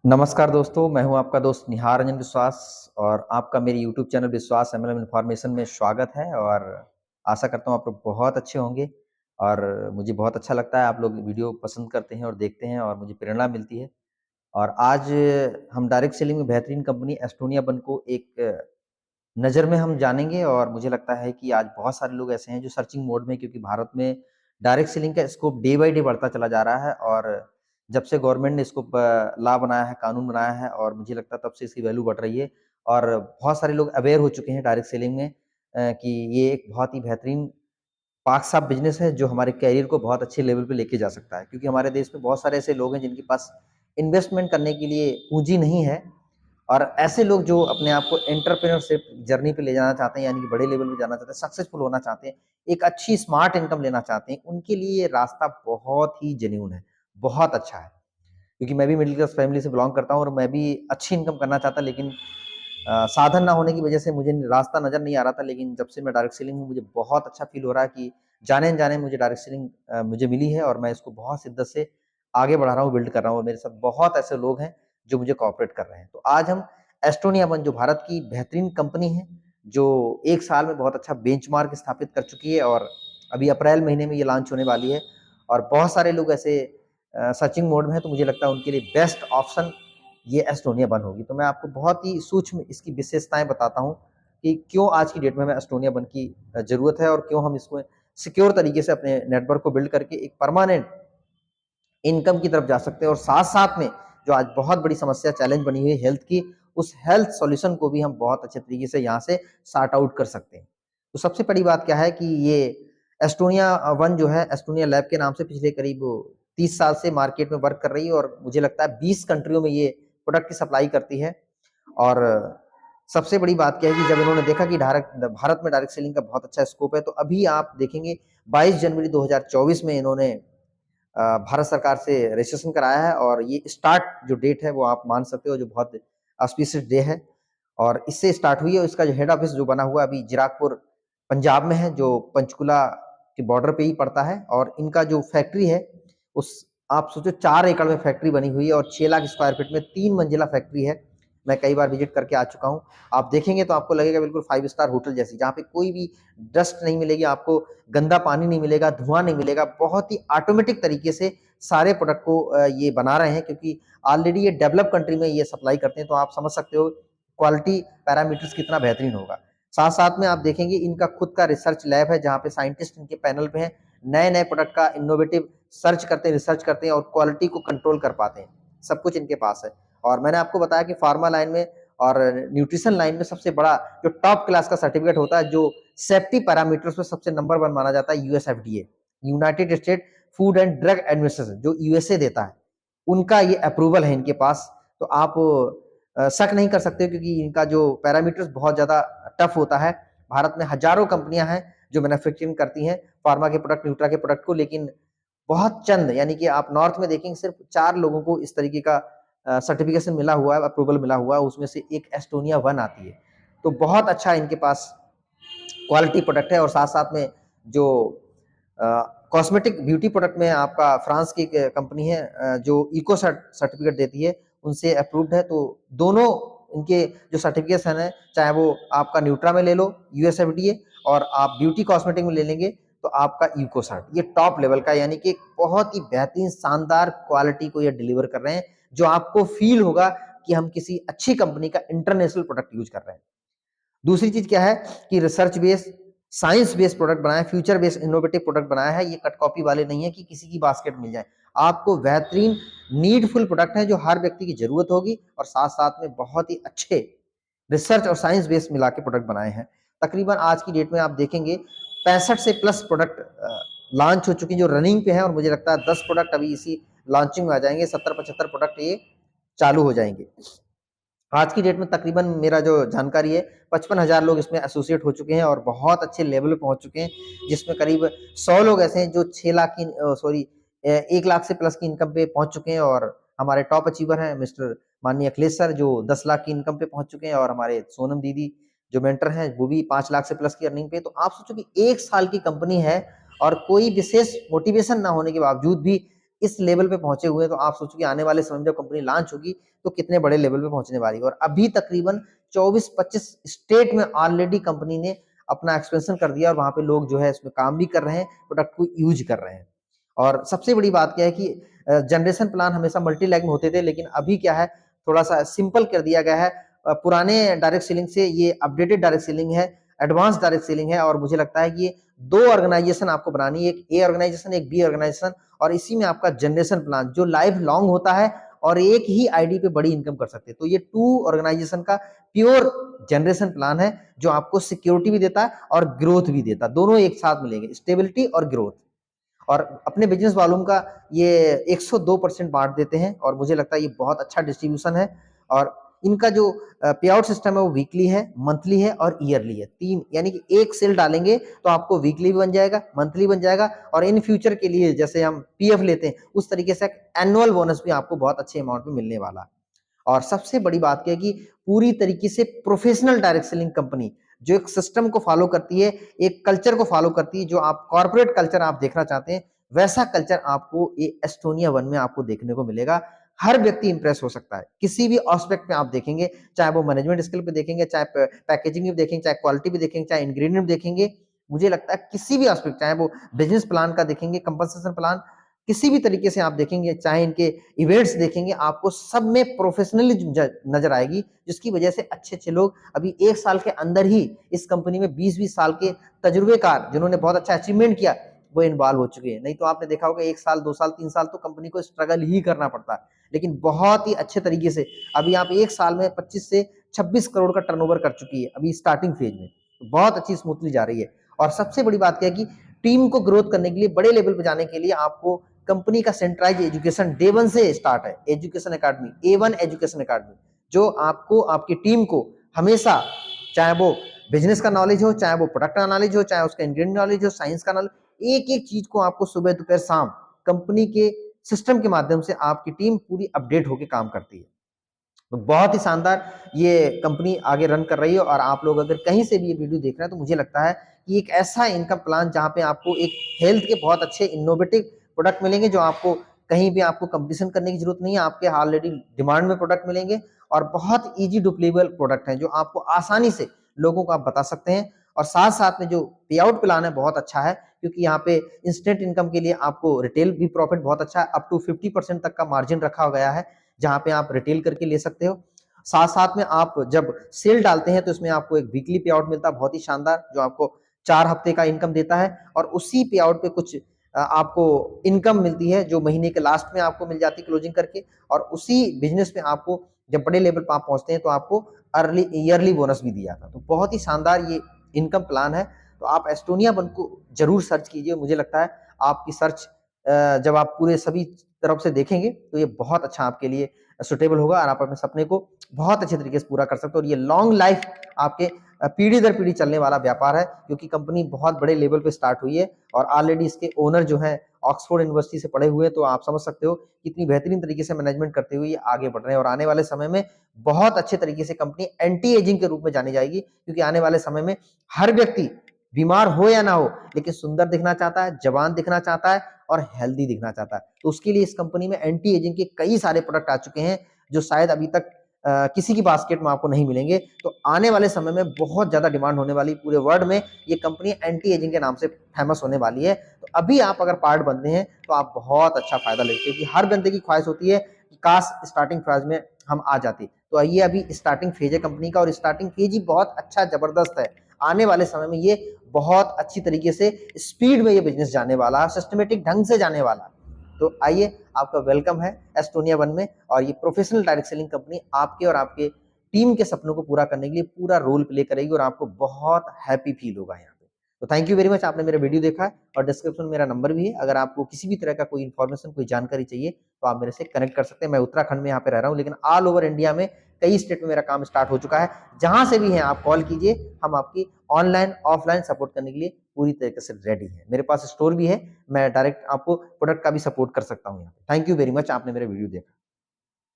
नमस्कार दोस्तों, मैं हूं आपका दोस्त निहार रंजन विश्वास और आपका मेरे यूट्यूब चैनल विश्वास एमएलएम इन्फॉर्मेशन में स्वागत है। और आशा करता हूं आप लोग बहुत अच्छे होंगे। और मुझे बहुत अच्छा लगता है आप लोग वीडियो पसंद करते हैं और देखते हैं और मुझे प्रेरणा मिलती है। और आज हम डायरेक्ट सेलिंग में बेहतरीन कंपनी एस्टोनिया वन को एक नज़र में हम जानेंगे। और मुझे लगता है कि आज बहुत सारे लोग ऐसे हैं जो सर्चिंग मोड में, क्योंकि भारत में डायरेक्ट सेलिंग का स्कोप डे बाय डे बढ़ता चला जा रहा है। और जब से गवर्नमेंट ने इसको लॉ बनाया है, कानून बनाया है, और मुझे लगता है तब से इसकी वैल्यू बढ़ रही है। और बहुत सारे लोग अवेयर हो चुके हैं डायरेक्ट सेलिंग में कि ये एक बहुत ही बेहतरीन पाक साफ बिजनेस है जो हमारे कैरियर को बहुत अच्छे लेवल पे लेके जा सकता है। क्योंकि हमारे देश में बहुत सारे ऐसे लोग हैं जिनके पास इन्वेस्टमेंट करने के लिए पूंजी नहीं है। और ऐसे लोग जो अपने आप को एंटरप्रेन्योरशिप जर्नी पे ले जाना चाहते हैं, यानी कि बड़े लेवल पे जाना चाहते हैं, सक्सेसफुल होना चाहते हैं, एक अच्छी स्मार्ट इनकम लेना चाहते हैं, उनके लिए ये रास्ता बहुत ही जेन्युइन है, बहुत अच्छा है। क्योंकि मैं भी मिडिल क्लास फैमिली से बिलोंग करता हूँ और मैं भी अच्छी इनकम करना चाहता, लेकिन साधन ना होने की वजह से मुझे रास्ता नज़र नहीं आ रहा था। लेकिन जब से मैं डायरेक्ट सेलिंग हूँ, मुझे बहुत अच्छा फ़ील हो रहा है कि जाने-अनजाने मुझे डायरेक्ट सेलिंग मुझे मिली है और मैं इसको बहुत शिद्दत से आगे बढ़ा रहा हूँ, बिल्ड कर रहा हूँ। और मेरे साथ बहुत ऐसे लोग हैं जो मुझे कोऑपरेट कर रहे हैं। तो आज हम एस्टोनिया वन, जो भारत की बेहतरीन कंपनी है, जो 1 साल में बहुत अच्छा बेंचमार्क स्थापित कर चुकी है और अभी अप्रैल महीने में ये लॉन्च होने वाली है। और बहुत सारे लोग ऐसे सर्चिंग मोड में हैं, तो मुझे लगता है उनके लिए बेस्ट ऑप्शन ये एस्टोनिया वन होगी। तो मैं आपको बहुत ही सूक्ष्म इसकी विशेषताएँ बताता हूँ कि क्यों आज की डेट में हमें एस्टोनिया वन की ज़रूरत है और क्यों हम इसको सिक्योर तरीके से अपने नेटवर्क को बिल्ड करके एक परमानेंट इनकम की तरफ जा सकते हैं। और साथ-साथ में जो आज बहुत बड़ी समस्या चैलेंज बनी हुई है हेल्थ की, उस हेल्थ सॉल्यूशन को भी हम बहुत अच्छे तरीके से यहाँ से सॉर्ट आउट कर सकते हैं। तो सबसे बड़ी बात क्या है कि ये एस्टोनिया वन जो है, एस्टोनिया लैब के नाम से पिछले करीब 30 साल से मार्केट में वर्क कर रही है और मुझे लगता है 20 कंट्रियों में ये प्रोडक्ट की सप्लाई करती है। और सबसे बड़ी बात क्या है कि जब इन्होंने देखा कि भारत में डायरेक्ट सेलिंग का बहुत अच्छा स्कोप है, तो अभी आप देखेंगे 22 जनवरी 2024 में इन्होंने भारत सरकार से रजिस्ट्रेशन कराया है। और ये स्टार्ट जो डेट है वो आप मान सकते हो, जो बहुत ऑस्पिशियस डे है और इससे स्टार्ट हुई है। और इसका जो हेड ऑफिस जो बना हुआ है अभी जीराकपुर पंजाब में है, जो पंचकुला के बॉर्डर पे ही पड़ता है। और इनका जो फैक्ट्री है, उस आप सोचो 4 एकड़ में फैक्ट्री बनी हुई है और 6 लाख स्क्वायर फीट में 3 मंजिला फैक्ट्री है। मैं कई बार विजिट करके आ चुका हूँ। आप देखेंगे तो आपको लगेगा बिल्कुल 5 स्टार होटल जैसी, जहाँ पे कोई भी डस्ट नहीं मिलेगी आपको, गंदा पानी नहीं मिलेगा, धुआं नहीं मिलेगा। बहुत ही ऑटोमेटिक तरीके से सारे प्रोडक्ट को ये बना रहे हैं, क्योंकि ऑलरेडी ये डेवलप कंट्री में ये सप्लाई करते हैं। तो आप समझ सकते हो क्वालिटी पैरामीटर्स कितना बेहतरीन होगा। साथ-साथ में आप देखेंगे इनका खुद का रिसर्च लैब है, जहाँ पे साइंटिस्ट इनके पैनल पे हैं, नए-नए प्रोडक्ट का इनोवेटिव सर्च करते हैं, रिसर्च करते हैं और क्वालिटी को कंट्रोल कर पाते हैं। सब कुछ इनके पास है। और मैंने आपको बताया कि फार्मा लाइन में और न्यूट्रिशन लाइन में सबसे बड़ा जो टॉप क्लास का सर्टिफिकेट होता है, जो सेफ्टी पैरामीटर्स में सबसे नंबर 1 माना जाता है, USFDA, United state food and drug administration, जो यूएसए देता है, उनका ये अप्रूवल है इनके पास। तो आप शक नहीं कर सकते, क्योंकि इनका जो पैरामीटर्स बहुत ज़्यादा टफ होता है। भारत में हज़ारों कंपनियाँ हैं जो मैन्युफैक्चरिंग करती हैं फार्मा के प्रोडक्ट, न्यूट्रा के प्रोडक्ट को, लेकिन बहुत चंद, यानी कि आप नॉर्थ में देखेंगे सिर्फ 4 लोगों को इस तरीके का सर्टिफिकेशन मिला हुआ है, अप्रूवल मिला हुआ है, उसमें से एक एस्टोनिया वन आती है। तो बहुत अच्छा इनके पास क्वालिटी प्रोडक्ट है। और साथ-साथ में जो अ, कॉस्मेटिक ब्यूटी प्रोडक्ट में आपका फ्रांस की एक कंपनी है जो इको सर्टिफिकेट देती है, उनसे अप्रूव्ड है। तो दोनों इनके जो सर्टिफिकेशन है, चाहे वो आपका न्यूट्रा में ले लो यूएसएफडीए, और आप ब्यूटी कॉस्मेटिक में ले लेंगे तो आपका इको सर्ट, ये टॉप लेवल का, यानी कि एक बहुत ही बेहतरीन शानदार क्वालिटी को ये डिलीवर कर रहे हैं, जो आपको फील होगा कि हम किसी अच्छी कंपनी का इंटरनेशनल प्रोडक्ट यूज कर रहे हैं। दूसरी चीज क्या है कि research based, science based product बनाया, फ्यूचर बेस्ड इनोवेटिव प्रोडक्ट बनाया है। ये कट कॉपी वाले नहीं है कि किसी की बास्केट मिल जाए। आपको बेहतरीन नीडफुल प्रोडक्ट है जो हर व्यक्ति की जरूरत होगी, और साथ साथ में बहुत ही अच्छे रिसर्च और साइंस बेस्ड मिला के प्रोडक्ट बनाए हैं। तकरीबन आज की डेट में आप देखेंगे 65 से प्लस प्रोडक्ट लॉन्च हो चुकी, जो रनिंग पे हैं। और मुझे लगता है 10 प्रोडक्ट अभी इसी लॉन्चिंग में आ जाएंगे, 70-75 प्रोडक्ट ये चालू हो जाएंगे। आज की डेट में तकरीबन मेरा जो जानकारी है 55,000 लोग इसमें एसोसिएट हो चुके हैं और बहुत अच्छे लेवल पे पहुंच चुके हैं, जिसमें करीब 100 लोग ऐसे हैं जो 6 लाख की, सॉरी, 1 लाख से प्लस की इनकम पे पहुंच चुके हैं। और हमारे टॉप अचीवर हैं मिस्टर माननीय अखिलेश सर, जो 10 लाख की इनकम पे पहुंच चुके हैं। और हमारे सोनम दीदी जो मेंटर हैं, वो भी 5 लाख से प्लस की अर्निंग पे। तो आप सोचो कि 1 साल की कंपनी है और कोई विशेष मोटिवेशन ना होने के बावजूद भी इस लेवल पे पहुंचे हुए हैं, तो आप सोचो कि आने वाले समय में जब कंपनी लॉन्च होगी तो कितने बड़े लेवल पे पहुंचने वाली है। और अभी तकरीबन 24-25 स्टेट में ऑलरेडी कंपनी ने अपना एक्सपेंशन कर दिया और वहां पे लोग जो है इसमें काम भी कर रहे हैं, प्रोडक्ट को यूज कर रहे हैं। और सबसे बड़ी बात क्या है कि जनरेशन प्लान हमेशा मल्टी लैग में होते थे, लेकिन अभी क्या है, थोड़ा सा सिंपल कर दिया गया है। पुराने डायरेक्ट सेलिंग से ये अपडेटेड डायरेक्ट सेलिंग है, एडवांस डायरेक्ट सेलिंग है। और मुझे लगता है कि ये दो ऑर्गेनाइजेशन आपको बनानी है, एक ए ऑर्गेनाइजेशन, एक बी ऑर्गेनाइजेशन, और इसी में आपका जनरेशन प्लान जो लाइफ लॉन्ग होता है और एक ही आईडी पे बड़ी इनकम कर सकते हैं। तो ये टू ऑर्गेनाइजेशन का प्योर जनरेशन प्लान है जो आपको सिक्योरिटी भी देता है और ग्रोथ भी देता है, दोनों एक साथ मिलेंगे, स्टेबिलिटी और ग्रोथ। और अपने बिजनेस वॉल्यूम का ये 102% बांट देते हैं और मुझे लगता है ये बहुत अच्छा डिस्ट्रीब्यूशन है। और इनका जो पे आउट सिस्टम है वो वीकली है, मंथली है और ईयरली है, तीन, यानी कि एक सेल डालेंगे तो आपको वीकली भी बन जाएगा, मंथली बन जाएगा, और इन फ्यूचर के लिए जैसे हम पीएफ लेते हैं उस तरीके से एनुअल बोनस भी आपको बहुत अच्छे अमाउंट में मिलने वाला है। और सबसे बड़ी बात क्या है कि पूरी तरीके से प्रोफेशनल डायरेक्ट सेलिंग कंपनी जो एक सिस्टम को फॉलो करती है, एक कल्चर को फॉलो करती है, जो आप कॉर्पोरेट कल्चर आप देखना चाहते हैं वैसा कल्चर आपको ये एस्टोनिया वन में आपको देखने को मिलेगा। हर व्यक्ति इंप्रेस हो सकता है किसी भी एस्पेक्ट में आप देखेंगे, चाहे वो मैनेजमेंट स्किल पे देखेंगे, चाहे पैकेजिंग भी देखेंगे, चाहे क्वालिटी भी देखेंगे, चाहे इंग्रेडिएंट देखेंगे। मुझे लगता है किसी भी एस्पेक्ट, चाहे वो बिजनेस प्लान का देखेंगे, कंपनसेशन प्लान, किसी भी तरीके से आप देखेंगे, चाहे इनके इवेंट्स देखेंगे, आपको सब में प्रोफेशनलिज्म नजर आएगी, जिसकी वजह से अच्छे-अच्छे लोग अभी 1 साल के अंदर ही इस कंपनी में 20-20 साल के तजुर्बेकार जिन्होंने बहुत अच्छा अचीवमेंट किया, वो इन्वॉल्व हो चुके हैं। नहीं तो आपने देखा होगा 1 साल, 2 साल, 3 साल तो कंपनी को स्ट्रगल ही करना पड़ता है। लेकिन बहुत ही अच्छे तरीके से अभी आप 1 साल में 25 से 26 करोड़ का टर्नओवर कर चुकी है, अभी स्टार्टिंग फेज में। तो बहुत अच्छी स्मूथली जा रही है। और सबसे बड़ी बात क्या है कि टीम को ग्रोथ करने के लिए, बड़े लेवल पे जाने के लिए आपको कंपनी का सेंट्रलाइज एजुकेशन डे 1 से स्टार्ट है, education academy, A1 education academy, जो आपको, आपकी टीम को हमेशा, चाहे वो बिजनेस का नॉलेज हो, चाहे वो प्रोडक्ट का नॉलेज हो, चाहे उसका इंग्रेडिएंट नॉलेज हो, साइंस का नॉलेज, एक-एक चीज को आपको सुबह, दोपहर, शाम कंपनी के सिस्टम के माध्यम से आपकी टीम पूरी अपडेट होके काम करती है। तो बहुत ही शानदार ये कंपनी आगे रन कर रही है। और आप लोग अगर कहीं से भी ये वीडियो देख रहे हैं तो मुझे लगता है कि एक ऐसा इनकम प्लान जहां पे आपको एक हेल्थ के बहुत अच्छे इनोवेटिव प्रोडक्ट मिलेंगे, जो आपको कहीं भी आपको कंपटीशन करने की जरूरत नहीं है, आपके ऑलरेडी डिमांड में प्रोडक्ट मिलेंगे, और बहुत इजी डुप्लीबल प्रोडक्ट है जो आपको आसानी से लोगों को आप बता सकते हैं। और साथ साथ में जो पे आउट प्लान है बहुत अच्छा है, क्योंकि यहाँ पे इंस्टेंट इनकम के लिए आपको रिटेल भी प्रॉफिट बहुत अच्छा है, अप टू 50% तक का मार्जिन रखा गया है, जहां पे आप रिटेल करके ले सकते हो। साथ साथ में आप जब सेल डालते हैं तो इसमें आपको एक वीकली पे आउट मिलता है बहुत ही शानदार, जो आपको 4 हफ्ते का इनकम देता है। और उसी पे आउट पे कुछ आपको इनकम मिलती है जो महीने के लास्ट में आपको मिल जाती है क्लोजिंग करके। और उसी बिजनेस में आपको जब बड़े लेवल पर आप पहुंचते हैं तो आपको अर्ली ईयरली बोनस भी दिया था। तो बहुत ही शानदार ये इनकम प्लान है। तो आप एस्टोनिया वन को जरूर सर्च कीजिए। मुझे लगता है आपकी सर्च जब आप पूरे सभी तरफ से देखेंगे तो ये बहुत अच्छा आपके लिए सुटेबल होगा, और आप अपने सपने को बहुत अच्छे तरीके से पूरा कर सकते हो। और ये लॉन्ग लाइफ आपके पीढ़ी दर पीढ़ी चलने वाला व्यापार है, क्योंकि कंपनी बहुत बड़े लेवल पे स्टार्ट हुई है और ऑलरेडी इसके ओनर जो है ऑक्सफोर्ड यूनिवर्सिटी से पढ़े हुए हैं। तो आप समझ सकते हो कितनी बेहतरीन तरीके से मैनेजमेंट करते हुए ये आगे बढ़ रहे हैं। और आने वाले समय में बहुत अच्छे तरीके से कंपनी एंटी एजिंग के रूप में जानी जाएगी, क्योंकि आने वाले समय में हर व्यक्ति बीमार हो या ना हो, लेकिन सुंदर दिखना चाहता है, जवान दिखना चाहता है और हेल्दी दिखना चाहता है। तो उसके लिए इस कंपनी में एंटी एजिंग के कई सारे प्रोडक्ट आ चुके हैं, जो शायद अभी तक किसी की बास्केट में आपको नहीं मिलेंगे। तो आने वाले समय में बहुत ज्यादा डिमांड होने वाली, पूरे वर्ल्ड में ये कंपनी एंटी एजिंग के नाम से फेमस होने वाली है। तो अभी आप अगर पार्ट बनते हैं तो आप बहुत अच्छा फायदा लेते हैं, क्योंकि हर बंदे की ख्वाहिश होती है कि काश स्टार्टिंग फेज में हम आ जाते। तो ये अभी स्टार्टिंग फेज है कंपनी का, और स्टार्टिंग फेज ही बहुत अच्छा जबरदस्त है। आने वाले समय में ये बहुत अच्छी तरीके से स्पीड में ये बिजनेस जाने वाला है, सिस्टमेटिक ढंग से जाने वाला है। तो आइए, आपका वेलकम है एस्टोनिया वन में। और ये प्रोफेशनल डायरेक्ट सेलिंग कंपनी आपके और आपके टीम के सपनों को पूरा करने के लिए पूरा रोल प्ले करेगी, और आपको बहुत हैप्पी फील होगा यहाँ पे। तो थैंक यू वेरी मच, आपने मेरा वीडियो देखा है। और डिस्क्रिप्शन में मेरा नंबर भी है, अगर आपको किसी भी तरह का कोई इन्फॉर्मेशन, कोई जानकारी चाहिए तो आप मेरे से कनेक्ट कर सकते हैं। मैं उत्तराखंड में यहाँ पे रह रहा हूँ, लेकिन ऑल ओवर इंडिया में कई स्टेट में मेरा काम स्टार्ट हो चुका है। जहां से भी हैं आप कॉल कीजिए, हम आपकी ऑनलाइन ऑफलाइन सपोर्ट करने के लिए पूरी तरीके से रेडी है। मेरे पास स्टोर भी है, मैं डायरेक्ट आपको प्रोडक्ट का भी सपोर्ट कर सकता हूँ यहाँ पे। थैंक यू वेरी मच, आपने मेरा वीडियो देखा।